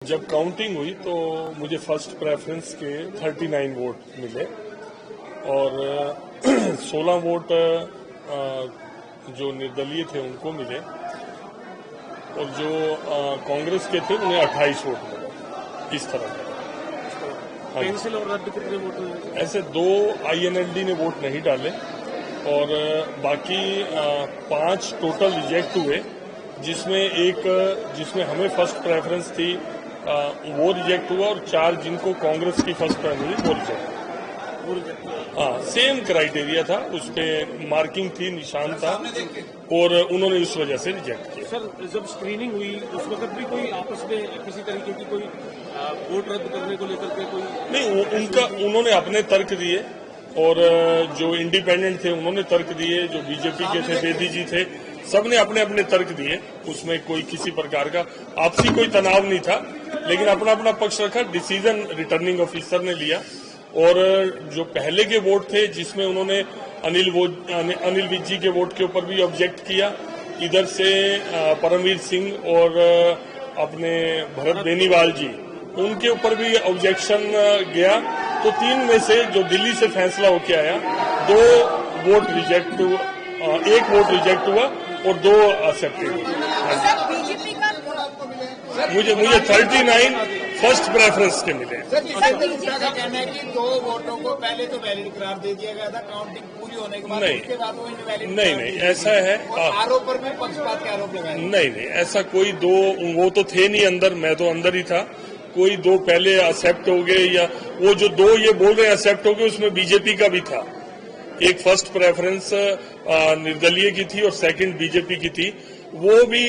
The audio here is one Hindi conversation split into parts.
जब काउंटिंग हुई तो मुझे फर्स्ट प्रेफरेंस के 39 वोट मिले और 16 वोट जो निर्दलीय थे उनको मिले और जो कांग्रेस के थे उन्हें 28 वोट मिले। इस तरह कैंसिल और रद्द कितने वोट हुए? ऐसे 2 INLD ने वोट नहीं डाले और बाकी 5 टोटल रिजेक्ट हुए, जिसमें हमें फर्स्ट प्रेफरेंस थी वो रिजेक्ट हुआ और 4 जिनको कांग्रेस की फर्स्ट प्रेफरेंस वो रिजेक्ट। हाँ, सेम क्राइटेरिया था, उस पर मार्किंग थी, निशान था और उन्होंने उस वजह से रिजेक्ट किया। सर, जब स्क्रीनिंग हुई उस वक्त भी कोई आपस में किसी तरीके की कोई वोट रद्द करने को लेकर के कोई नहीं, उन्होंने अपने तर्क दिए और जो इंडिपेंडेंट थे उन्होंने तर्क दिए, जो बीजेपी के थे बेदी जी थे, सबने अपने अपने तर्क दिए। उसमें कोई किसी प्रकार का आपसी कोई तनाव नहीं था, लेकिन अपना अपना पक्ष रखा। डिसीजन रिटर्निंग ऑफिसर ने लिया और जो पहले के वोट थे जिसमें उन्होंने अनिल विज जी के वोट के ऊपर भी ऑब्जेक्ट किया, इधर से परमवीर सिंह और अपने भरत बेनीवाल जी उनके ऊपर भी ऑब्जेक्शन गया, तो 3 में से जो दिल्ली से फैसला होके आया 2 वोट रिजेक्ट हुआ, 1 वोट रिजेक्ट हुआ और 2 एक्सेप्टेड हुए। मुझे 39 फर्स्ट प्रेफरेंस के मिले। कहना है कि 2 वोटों को पहले तो वैलिड करार दे दिया गया था, काउंटिंग पूरी होने के बाद उसके बाद वो इनवैलिड नहीं, ऐसा है। आरोप पर भी पक्षपात के आरोप लगाए। नहीं, ऐसा कोई 2 वो तो थे नहीं अंदर, मैं तो अंदर ही था। कोई 2 पहले एक्सेप्ट हो गए या वो जो 2 ये बोल रहे हैं एक्सेप्ट हो गए, उसमें बीजेपी का भी था। एक फर्स्ट प्रेफरेंस निर्दलीय की थी और सेकंड बीजेपी की थी, वो भी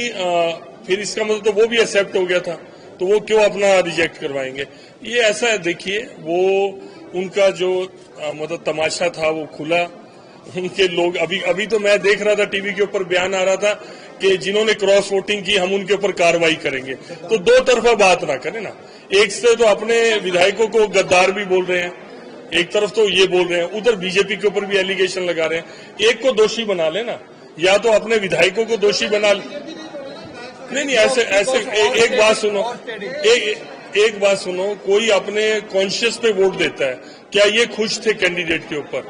फिर इसका मतलब तो वो भी एक्सेप्ट हो गया था, तो वो क्यों अपना रिजेक्ट करवाएंगे? ये ऐसा है, देखिए वो उनका जो मतलब तमाशा था वो खुला। उनके लोग अभी तो मैं देख रहा था टीवी के ऊपर बयान आ रहा था कि जिन्होंने क्रॉस वोटिंग की हम उनके ऊपर कार्रवाई करेंगे। तो 2 तरफा बात ना करें ना, एक से तो अपने विधायकों को गद्दार भी बोल रहे हैं, एक तरफ तो ये बोल रहे हैं, उधर बीजेपी के ऊपर भी एलिगेशन लगा रहे हैं। एक को दोषी बना लेना, या तो अपने विधायकों को दोषी बना ले। नहीं, ऐसे एक बात सुनो, कोई अपने कॉन्शियस पे वोट देता है, क्या ये खुश थे कैंडिडेट के ऊपर?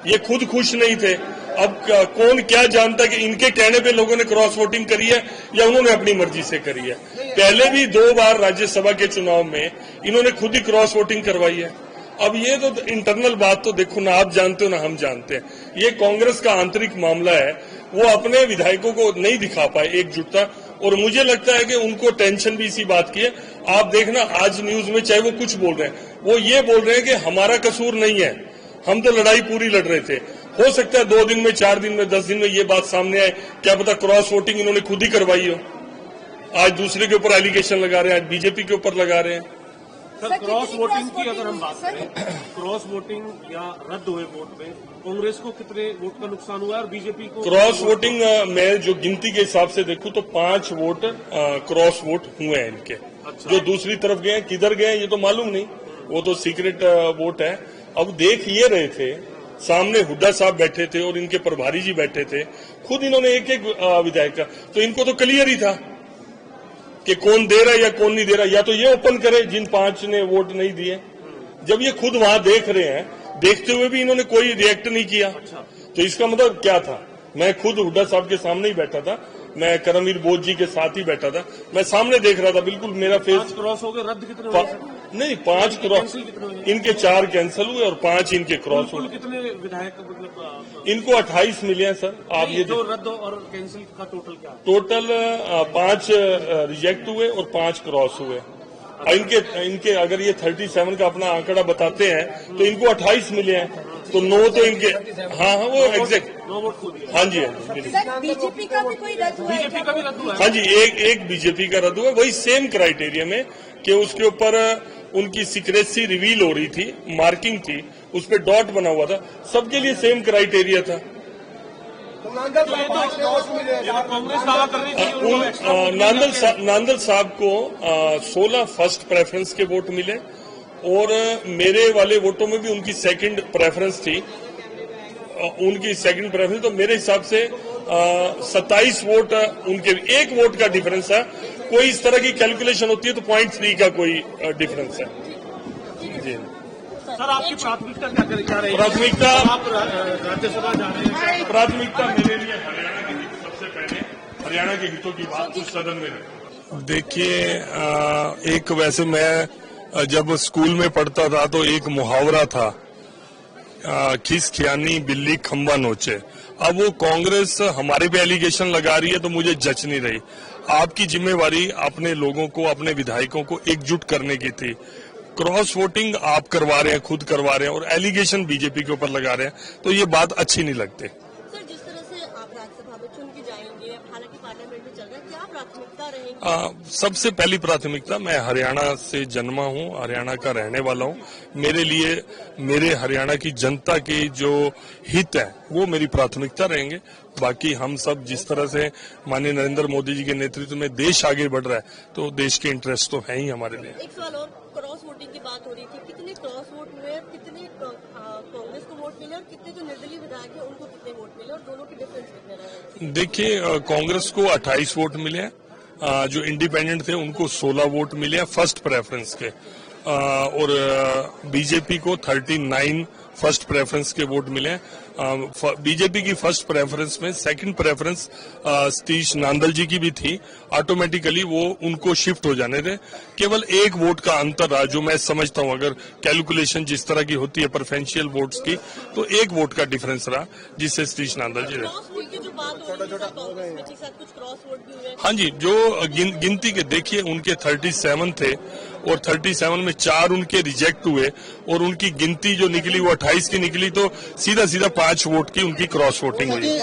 ये खुद खुश नहीं थे। अब कौन क्या जानता कि इनके कहने पे लोगों ने क्रॉस वोटिंग करी है या उन्होंने अपनी मर्जी से करी है? पहले भी 2 बार राज्यसभा के चुनाव में इन्होंने खुद ही क्रॉस वोटिंग करवाई है। अब ये तो इंटरनल बात तो देखो ना, आप जानते हो ना हम जानते हैं, ये कांग्रेस का आंतरिक मामला है। वो अपने विधायकों को नहीं दिखा पाए एकजुटता, और मुझे लगता है कि उनको टेंशन भी इसी बात की है। आप देखना आज न्यूज में चाहे वो कुछ बोल रहे हैं, वो ये बोल रहे हैं कि हमारा कसूर नहीं है, हम तो लड़ाई पूरी लड़ रहे थे। हो सकता है 2 दिन में, 4 दिन में, 10 दिन में ये बात सामने आए, क्या पता क्रॉस वोटिंग इन्होंने खुद ही करवाई हो। आज दूसरे के ऊपर एलिगेशन लगा रहे हैं, आज बीजेपी के ऊपर लगा रहे हैं। सर, क्रॉस वोटिंग की अगर हम बात करें, क्रॉस वोटिंग या रद्द हुए वोट में कांग्रेस को कितने वोट का नुकसान हुआ और बीजेपी को? क्रॉस वोटिंग में जो गिनती के हिसाब से देखूं तो 5 वोट क्रॉस वोट हुए हैं इनके। अच्छा। जो दूसरी तरफ गए किधर गए ये तो मालूम नहीं, वो तो सीक्रेट वोट है। अब देख ये रहे थे, सामने हुड्डा साहब बैठे थे और इनके प्रभारी जी बैठे थे, खुद इन्होंने एक विधायक का, तो इनको तो क्लियर ही था कि कौन दे रहा है या कौन नहीं दे रहा। या तो ये ओपन करे जिन 5 ने वोट नहीं दिए। जब ये खुद वहां देख रहे हैं, देखते हुए भी इन्होंने कोई रिएक्ट नहीं किया, तो इसका मतलब क्या था? मैं खुद हुड्डा साहब के सामने ही बैठा था, मैं करमवीर बोध जी के साथ ही बैठा था, मैं सामने देख रहा था, बिल्कुल मेरा फेस। क्रॉस हो गए, रद्द कितने हुए? नहीं, 5 क्रॉस, इनके 4 कैंसल हुए और 5 इनके क्रॉस हुए। कितने विधायक मतलब इनको 28 मिले हैं सर। आप ये जो रद्द और कैंसिल का टोटल क्या? टोटल 5 रिजेक्ट हुए और 5 क्रॉस हुए। इनके अगर ये 37 का अपना आंकड़ा बताते हैं तो इनको 28 मिले हैं, तो 9 तो इनके। हाँ, वो एग्जैक्ट। हाँ जी, बीजेपी का भी कोई रद्द हुआ? बीजेपी का भी रद्द हुआ? हाँ जी, एक बीजेपी का रद्द हुआ, वही सेम क्राइटेरिया में कि उसके ऊपर उनकी सीक्रेसी रिवील हो रही थी, मार्किंग थी, उस पर डॉट बना हुआ था, सबके लिए सेम क्राइटेरिया था। नांदल साहब को 16 फर्स्ट प्रेफरेंस के वोट मिले और मेरे वाले वोटों में भी उनकी सेकंड प्रेफरेंस थी। तो मेरे हिसाब से 27 वोट उनके, 1 वोट का डिफरेंस था, कोई इस तरह की कैलकुलेशन होती है तो 0.3 का कोई डिफरेंस है। जी सर, आपकी प्राथमिकता क्या रहेगी? प्राथमिकता आप राज्यसभा जा रहे हैं। प्राथमिकता मेरे लिए हरियाणा के हित, सबसे पहले हरियाणा के हितों की बात कुछ सदन में रहे। देखिए, एक वैसे मैं जब स्कूल में पढ़ता था तो एक मुहावरा था, खिस खियानी बिल्ली खंबा नोचे। अब वो कांग्रेस हमारे पे एलिगेशन लगा रही है तो मुझे जच नहीं रही। आपकी जिम्मेवारी अपने लोगों को, अपने विधायकों को एकजुट करने की थी। क्रॉस वोटिंग आप करवा रहे हैं, खुद करवा रहे हैं, और एलिगेशन बीजेपी के ऊपर लगा रहे हैं, तो ये बात अच्छी नहीं लगती। सर, जिस तरह से आप राज्यसभा में चुन के जाएंगे, हालांकि पार्लियामेंट में चल रहा है, क्या प्राथमिकता रहेगी? सबसे पहली प्राथमिकता, मैं हरियाणा से जन्मा हूं, हरियाणा का रहने वाला हूं। मेरे लिए मेरे हरियाणा की जनता के जो हित है वो मेरी प्राथमिकता रहेंगे। बाकी हम सब जिस तरह से माननीय नरेंद्र मोदी जी के नेतृत्व में देश आगे बढ़ रहा है तो देश के इंटरेस्ट तो है ही हमारे लिए। एक सवाल और, क्रॉस वोटिंग की बात हो रही थी, कितने क्रॉस वोट हुए, कितने कांग्रेस को वोट मिले और कितने जो निर्दलीय विधायक है उनको कितने वोट मिले, और दोनों के डिफरेंस कितने रहे? देखिए, कांग्रेस को 28 वोट मिले हैं, जो इंडिपेंडेंट थे उनको 16 वोट मिले हैं फर्स्ट प्रेफरेंस के, और बीजेपी को 39 फर्स्ट प्रेफरेंस के वोट मिले हैं। बीजेपी की फर्स्ट प्रेफरेंस में सेकंड प्रेफरेंस सतीश नांदल जी की भी थी, ऑटोमेटिकली वो उनको शिफ्ट हो जाने थे। केवल एक वोट का अंतर रहा, जो मैं समझता हूं अगर कैलकुलेशन जिस तरह की होती है प्रेफरेंशियल वोट्स की, तो एक वोट का डिफरेंस रहा जिससे सतीश नांदल जी रहे। क्रॉस वोट की जो बात हो रही है, कांग्रेस में के साथ कुछ क्रॉस वोट भी हुए? हाँ जी, जो गिनती के देखिए उनके 37 थे और 37 में 4 उनके रिजेक्ट हुए, और उनकी गिनती जो निकली वो 28 की निकली, तो सीधा 5 वोट की उनकी क्रॉस वोटिंग हुई।